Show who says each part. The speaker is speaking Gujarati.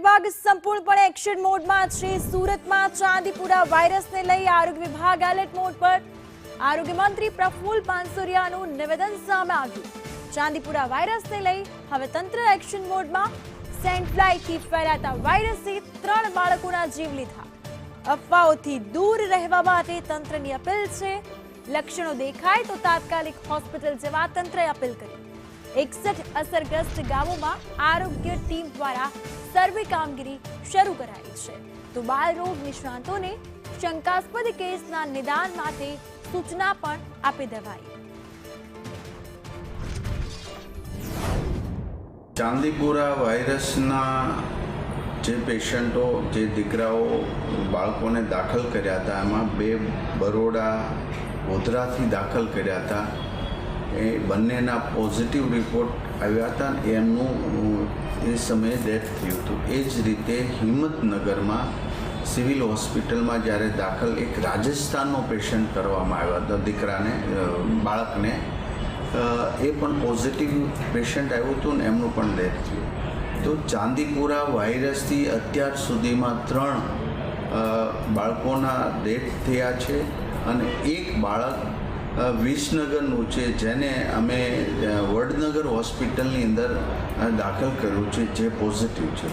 Speaker 1: વિભાગ સંપૂર્ણપણે એક્શન મોડમાં છે। સુરતમાં ચાંદીપુરા વાયરસને લઈ આરોગ્ય વિભાગ એલર્ટ મોડ પર। આરોગ્ય મંત્રી પ્રફુલ્લ પાનસુરિયાનું નિવેદન સામે આવ્યું। ચાંદીપુરા વાયરસને લઈ હવે તંત્ર એક્શન મોડમાં। સેન્ટ ફ્લાયથી ફેલાતા વાયરસે 3 બાળકોના જીવ લીધા। અફવાઓથી દૂર રહેવા માટે તંત્રની અપીલ છે। લક્ષણો દેખાય તો તાત્કાલિક હોસ્પિટલ જવા તંત્રએ અપીલ કરી। 61 અસરગ્રસ્ત ગામોમાં આરોગ્ય ટીમ દ્વારા સર્વે કામગીરી શરૂ કરાઈ છે। તો બાળરોગ નિષ્ણાતોને શંકાસ્પદ કેસના નિદાન માટે સૂચના પણ આપી દેવાઈ।
Speaker 2: ચાંદીપુરા વાયરસના જે પેશન્ટો જે દીકરાઓ બાળકોને દાખલ કર્યા હતા એમાં 2 બરોડા ગોધરાથી દાખલ કર્યા હતા। એ બંનેના પોઝિટિવ રિપોર્ટ આવ્યા હતા અને એમનું એ સમયે ડેથ થયું હતું। એ જ રીતે હિંમતનગરમાં સિવિલ હોસ્પિટલમાં જ્યારે દાખલ એક રાજસ્થાનનો પેશન્ટ કરવામાં આવ્યો હતો દીકરાને બાળકને એ પણ પોઝિટિવ પેશન્ટ આવ્યું હતું ને એમનું પણ ડેથ થયું। તો ચાંદીપુરા વાયરસથી અત્યાર સુધીમાં 3 બાળકોના ડેથ થયા છે અને એક બાળક વિસનગરનું છે જેને અમે વડનગર હોસ્પિટલની અંદર દાખલ કર્યું છે જે પોઝિટિવ છે।